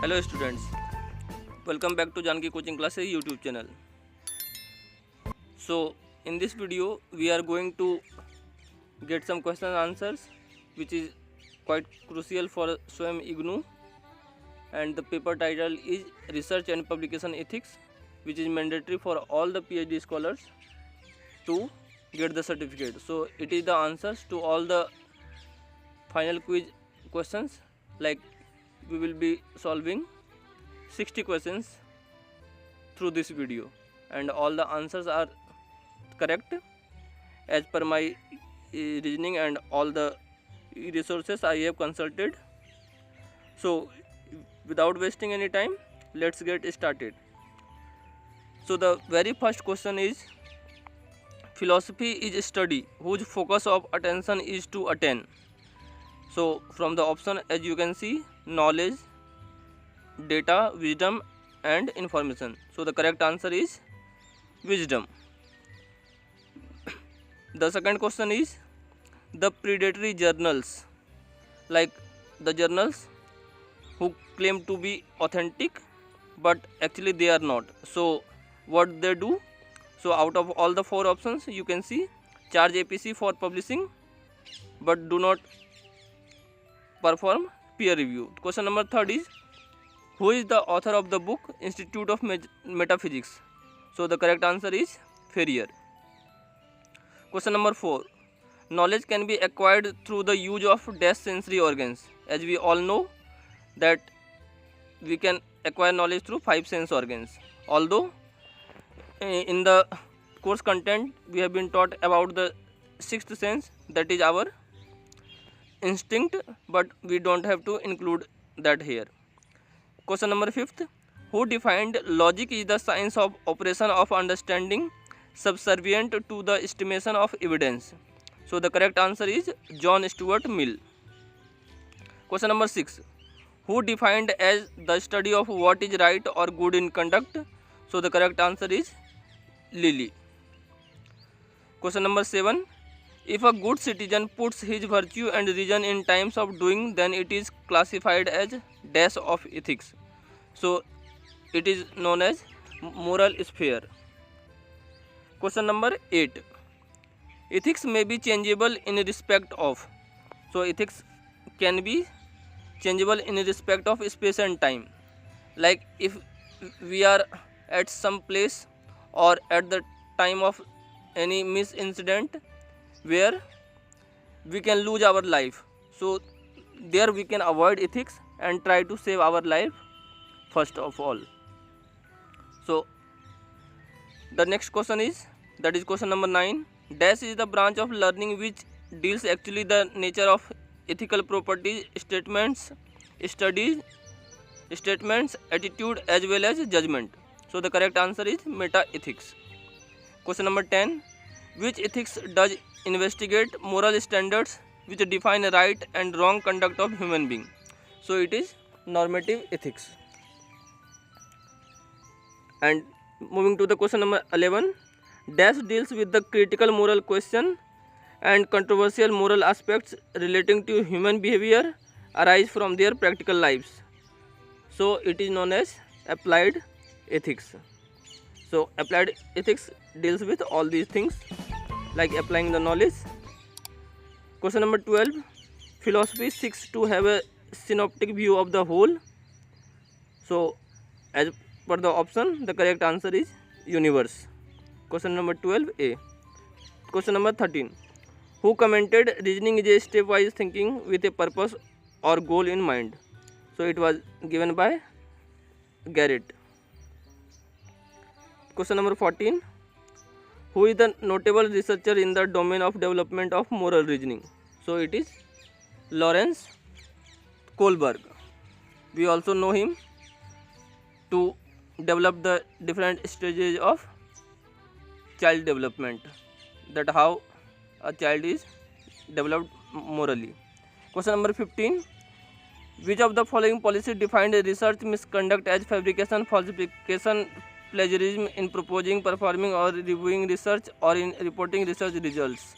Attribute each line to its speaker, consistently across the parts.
Speaker 1: Hello students, welcome back to Janki Coaching Classes YouTube channel. So in this video we are going to get some question and answers which is quite crucial for SWAYAM IGNOU, and the paper title is Research and Publication Ethics, which is mandatory for all the PhD scholars to get the certificate. So it is the answers to all the final quiz questions. Like we will be solving 60 questions through this video, and all the answers are correct as per my reasoning and all the resources I have consulted. So without wasting any time, let's get started. So the very first question is, philosophy is a study whose focus of attention is to attain. So from the option, as you can see, knowledge, data, wisdom and information. So the correct answer is wisdom. The second question is, the predatory journals, like the journals who claim to be authentic but actually they are not. So what they do? So out of all the four options, you can see charge APC for publishing but do not perform peer review. Question number third is, who is the author of the book Institute of Metaphysics? So the correct answer is Ferrier. Question number 4, knowledge can be acquired through the use of dash sensory organs. As we all know that we can acquire knowledge through 5 sense organs. Although in the course content we have been taught about the 6th sense, that is our instinct, but we don't have to include that here. Question number 5th, who defined logic is the science of operation of understanding subservient to the estimation of evidence? So the correct answer is John Stuart Mill. Question number 6, who defined as the study of what is right or good in conduct? So the correct answer is Lilly. Question number 7, if a good citizen puts his virtue and reason in times of doing, then it is classified as dash of ethics. So it is known as moral sphere. Question number 8, ethics may be changeable in respect of. So ethics can be changeable in respect of space and time. Like if we are at some place or at the time of any misincident where we can lose our life, so there we can avoid ethics and try to save our life first of all. So the next question is, that is question number 9, dash is the branch of learning which deals actually the nature of ethical properties, statements, studies, statements, attitude as well as judgment. So the correct answer is meta-ethics. Question number 10, which ethics does investigate moral standards which define right and wrong conduct of human being? So it is normative ethics. And moving to the question number 11, dash deals with the critical moral question and controversial moral aspects relating to human behavior arise from their practical lives. So it is known as applied ethics. So applied ethics deals with all these things like applying the knowledge. Question number 12, philosophy seeks to have a synoptic view of the whole. So as per the option, the correct answer is universe. Question number 12A. Question number 13, who commented reasoning is a stepwise thinking with a purpose or goal in mind? So it was given by Garrett. Question number 14, who is the notable researcher in the domain of development of moral reasoning? So it is Lawrence Kohlberg. We also know him to develop the different stages of child development, that how a child is developed morally. Question number 15, which of the following policy defined research misconduct as fabrication, falsification, plagiarism in proposing, performing or reviewing research or in reporting research results?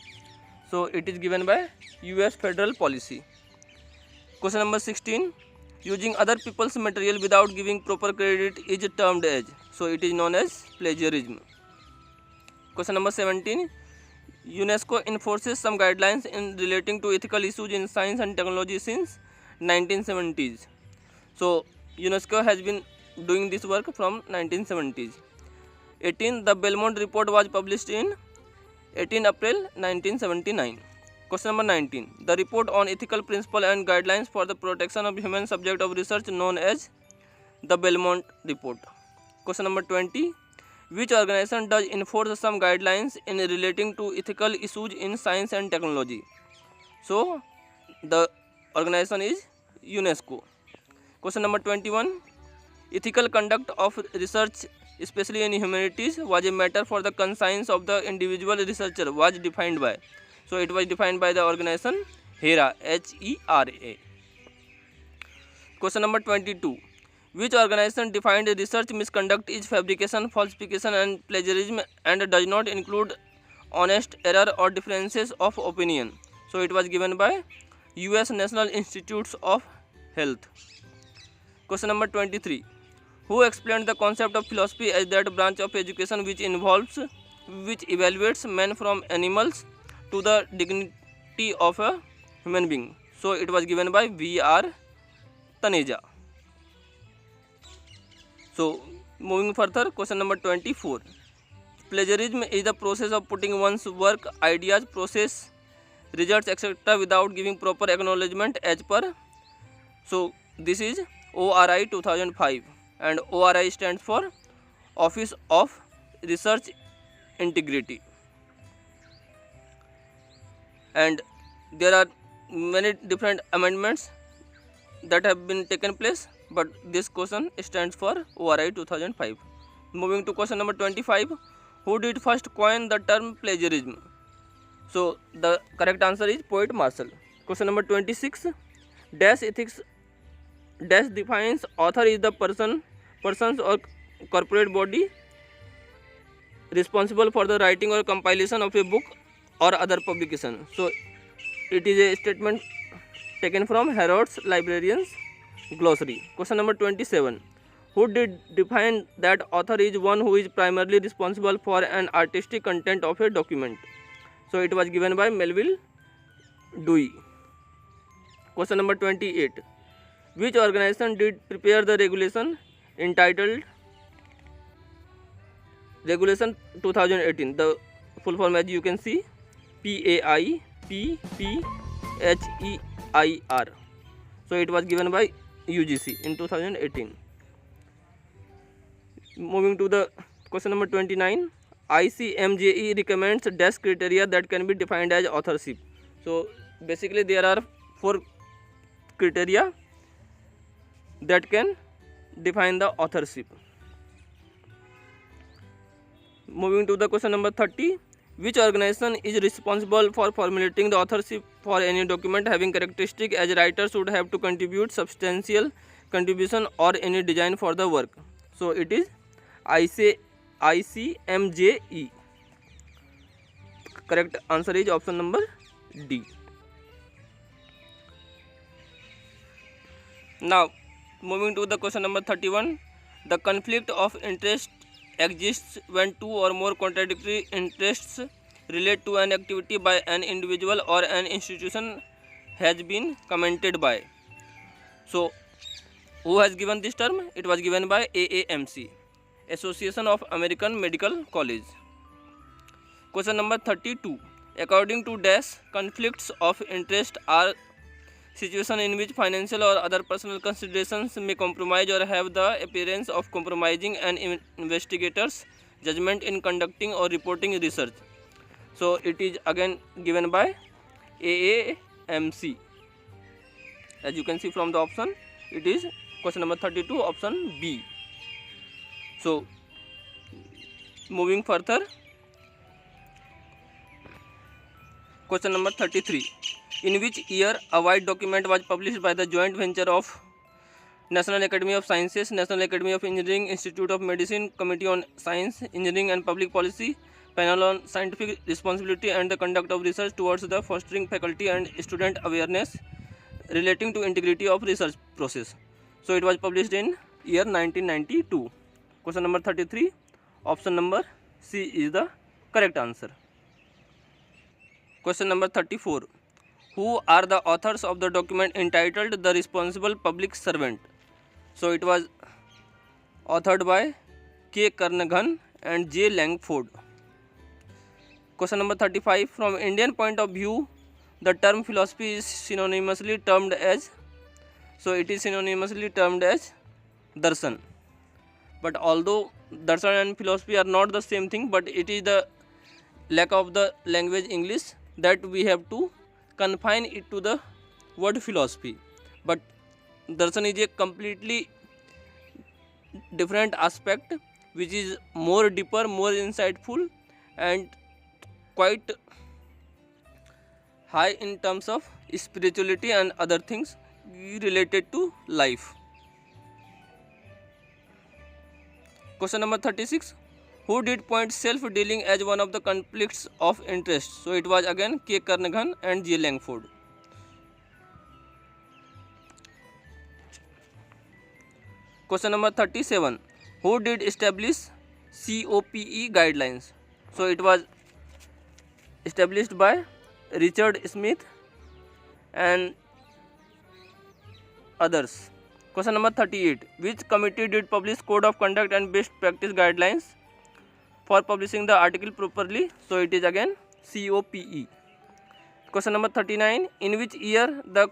Speaker 1: So it is given by US federal policy. Question number 16, using other people's material without giving proper credit is termed as, so it is known as plagiarism. Question number 17. UNESCO enforces some guidelines in relating to ethical issues in science and technology since 1970s. So UNESCO has been doing this work from 1970s. 18. The Belmont Report was published in 18 April 1979. Question number 19. The report on ethical principles and guidelines for the protection of human subject of research known as the Belmont Report. Question number 20. Which organization does enforce some guidelines in relating to ethical issues in science and technology? So the organization is UNESCO. Question number 21. Ethical conduct of research, especially in humanities, was a matter for the conscience of the individual researcher was defined by. So it was defined by the organization HERA, HERA. Question number 22. Which organization defined research misconduct is fabrication, falsification and plagiarism and does not include honest error or differences of opinion? So it was given by US National Institutes of Health. Question number 23. Who explained the concept of philosophy as that branch of education which evaluates men from animals to the dignity of a human being? So it was given by V.R. Taneja. So moving further, question number 24. Plagiarism is the process of putting one's work, ideas, process, results, etc. without giving proper acknowledgement as per. So this is ORI 2005 and ORI stands for Office of Research Integrity. And there are many different amendments that have been taken place, but this question stands for ORI 2005. Moving to question number 25. Who did first coin the term plagiarism? So the correct answer is Poet Marshall. Question number 26. Dash ethics dash defines author is the persons or corporate body responsible for the writing or compilation of a book or other publication. So it is a statement taken from Harrod's Librarian's Glossary. Question number 27. Who did define that author is one who is primarily responsible for an artistic content of a document? So it was given by Melville Dewey. Question number 28. Which organization did prepare the regulation entitled Regulation 2018? The full form, as you can see, PAIPPHEIR. So it was given by UGC in 2018. Moving to the question number 29. ICMJE recommends dash criteria that can be defined as authorship. So basically there are 4 criteria that can define the authorship. Moving to the question number 30. Which organization is responsible for formulating the authorship for any document having characteristic as writer should have to contribute substantial contribution or any design for the work? So it is ICMJE. Correct answer is option number D. Now moving to the question number 31. The conflict of interest exists when two or more contradictory interests relate to an activity by an individual or an institution has been commented by. So who has given this term? It was given by AAMC, Association of American Medical College. Question number 32. According to dash, conflicts of interest are situations in which financial or other personal considerations may compromise or have the appearance of compromising an investigator's judgment in conducting or reporting research. So it is again given by AAMC. As you can see from the option, it is question number 32, option B. So moving further, question number 33. In which year a white document was published by the joint venture of National Academy of Sciences, National Academy of Engineering, Institute of Medicine, Committee on Science, Engineering and Public Policy, Panel on Scientific Responsibility and the Conduct of Research towards the fostering faculty and student awareness relating to integrity of research process? So it was published in year 1992. Question number 33, option number C is the correct answer. Question number 34, who are the authors of the document entitled The Responsible Public Servant? So it was authored by K. Kernaghan and J. Langford. Question number 35, from Indian point of view, the term philosophy is synonymously termed as, so it is synonymously termed as darshan. But although darshan and philosophy are not the same thing, but it is the lack of the language English that we have to confine it to the word philosophy. But darshan is a completely different aspect which is more deeper, more insightful, and quite high in terms of spirituality and other things related to life. Question number 36, who did point self-dealing as one of the conflicts of interest? So it was again K. Kernaghan and J. Langford. Question number 37, who did establish COPE guidelines? So it was established by Richard Smith and others. Question number 38, which committee did publish code of conduct and best practice guidelines for publishing the article properly? So it is again COPE. Question number 39, in which year the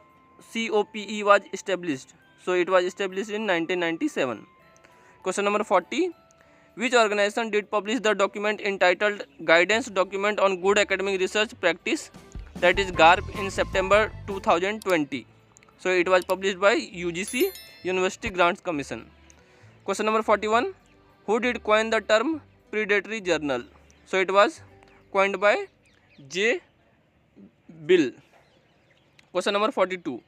Speaker 1: COPE was established? So it was established in 1997. Question number 40, which organization did publish the document entitled Guidance Document on Good Academic Research Practice, that is GARP, in September 2020? So it was published by UGC, University Grants Commission. Question number 41, who did coin the term predatory journal? So it was coined by J. Bill. Question number 42,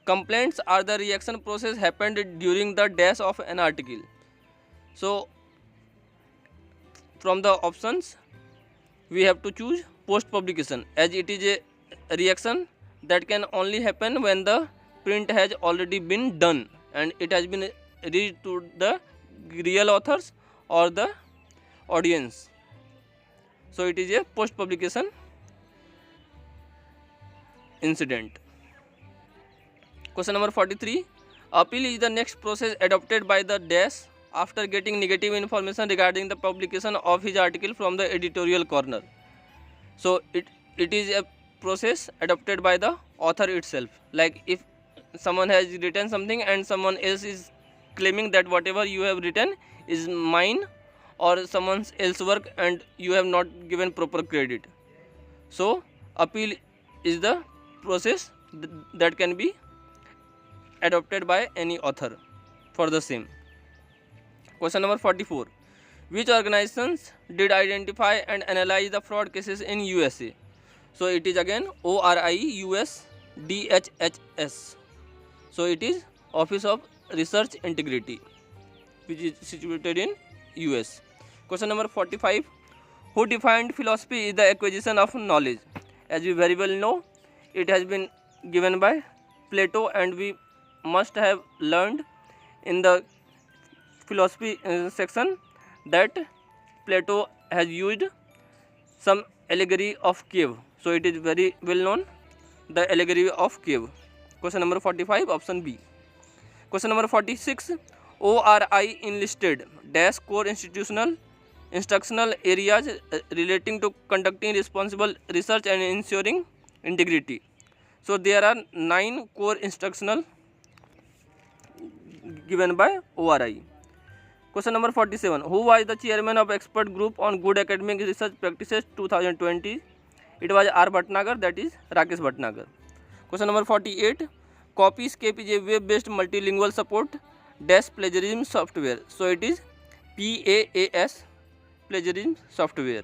Speaker 1: complaints are the reaction process happened during the dash of an article. So from the options we have to choose post publication, as it is a reaction that can only happen when the print has already been done and it has been reached to the real authors or the audience. So it is a post publication incident. Question number 43, appeal is the next process adopted by the dash after getting negative information regarding the publication of his article from the editorial corner. So it is a process adopted by the author itself. Like if someone has written something and someone else is claiming that whatever you have written is mine or someone else's work and you have not given proper credit. So appeal is the process that can be adopted by any author for the same. Question number 44, which organizations did identify and analyze the fraud cases in USA? So it is again ORI US DHHS. So it is Office of Research Integrity, which is situated in US. Question number 45, who defined philosophy is the acquisition of knowledge? As we very well know, it has been given by Plato, and we must have learned in the philosophy section that Plato has used some allegory of cave. So it is very well known, the allegory of cave. Question number 45, option B. Question number 46, ORI enlisted dash core instructional areas relating to conducting responsible research and ensuring integrity. So there are 9 core instructional given by ORI. Question number 47, who was the chairman of expert group on good academic research practices 2020? It was R. Bhatnagar, that is Rakesh Bhatnagar. Question number 48, Copyscape is a web-based multilingual support dash plagiarism software. So it is PAAS plagiarism software.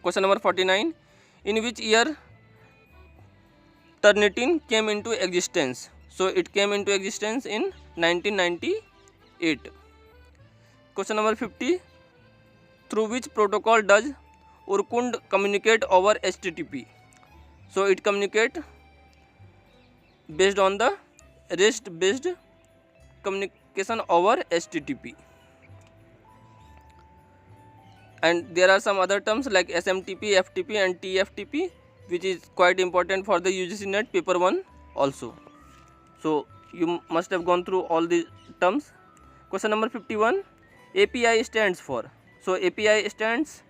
Speaker 1: Question number 49, in which year Turnitin came into existence? So it came into existence in 1998. Question number 50, through which protocol does Urkund communicate over HTTP? So it communicate based on the REST based communication over HTTP. And there are some other terms like SMTP, FTP and TFTP, which is quite important for the UGC NET paper 1 also. So you must have gone through all the terms. Question number 51, API stands for. So API stands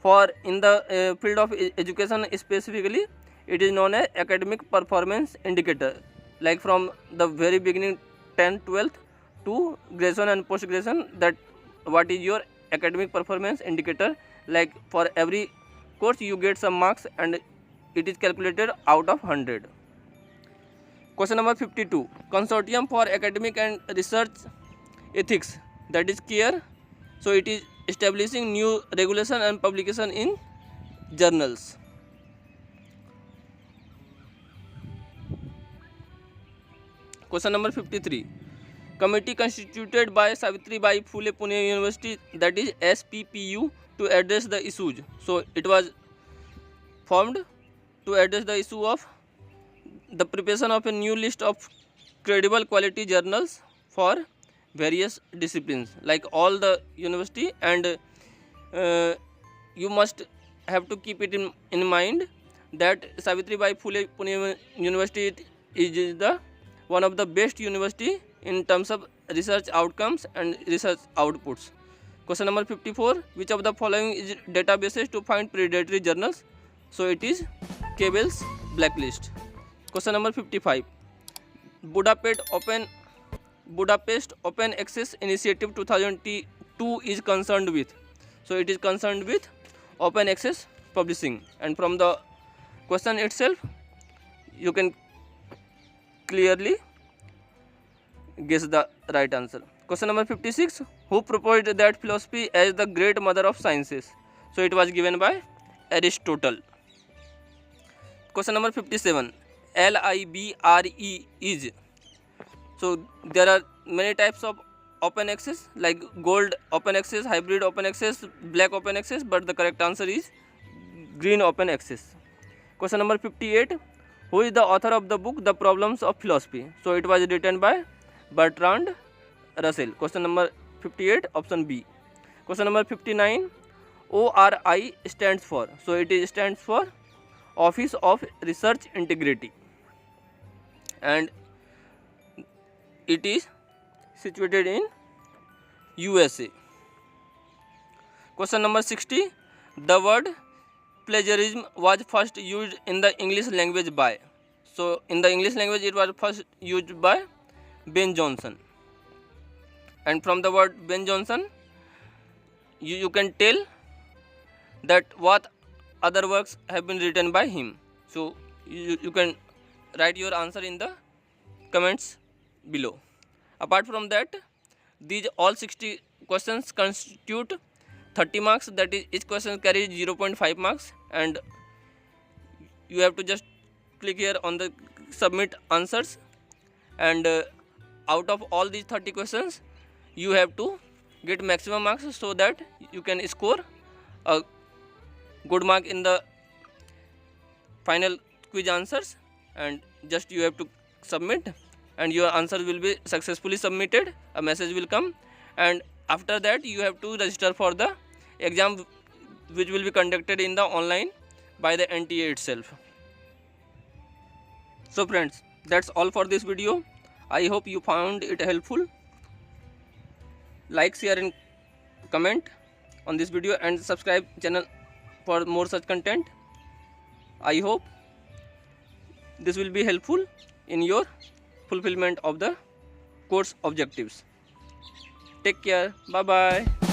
Speaker 1: for, in the field of education specifically, it is known as academic performance indicator. Like from the very beginning 10th, 12th to graduation and post graduation, that what is your academic performance indicator. Like for every course you get some marks and it is calculated out of 100. Question number 52, Consortium for Academic and Research Ethics, that is CARE. So it is establishing new regulation and publication in journals. Question number 53, committee constituted by Savitribai Phule Pune University, that is SPPU, to address the issues. So it was formed to address the issue of the preparation of a new list of credible quality journals for various disciplines, like all the university. And you must have to keep it in mind that Savitribai Phule Pune University is the one of the best university in terms of research outcomes and research outputs. Question number 54, which of the following is databases to find predatory journals? So it is Cabell's Blacklist. Question number 55, Budapest Open Access Initiative 2002 is concerned with. So it is concerned with open access publishing, and from the question itself you can clearly guess the right answer. Question number 56, who proposed that philosophy as the great mother of sciences? So it was given by Aristotle. Question number 57, LIBRE is. So there are many types of open access, like gold open access, hybrid open access, black open access, but the correct answer is green open access. Question number 58, who is the author of the book The Problems of Philosophy? So it was written by Bertrand Russell. Question number 58, option B. Question number 59, ORI stands for. So it stands for Office of Research Integrity, and it is situated in USA. Question number 60, the word plagiarism was first used in the English language by. So in the English language it was first used by Ben Jonson, and from the word Ben Jonson you can tell that what other works have been written by him. So you can write your answer in the comments below. Apart from that, these all 60 questions constitute 30 marks, that is each question carries 0.5 marks, and you have to just click here on the submit answers, and out of all these 30 questions you have to get maximum marks so that you can score a good mark in the final quiz answers, and just you have to submit and your answer will be successfully submitted. A message will come, and after that you have to register for the exam which will be conducted in the online by the NTA itself. So friends, that's all for this video. I hope you found it helpful. Like, share and comment on this video, and subscribe channel for more such content. I hope this will be helpful in your fulfillment of the course objectives. Take care. Bye bye.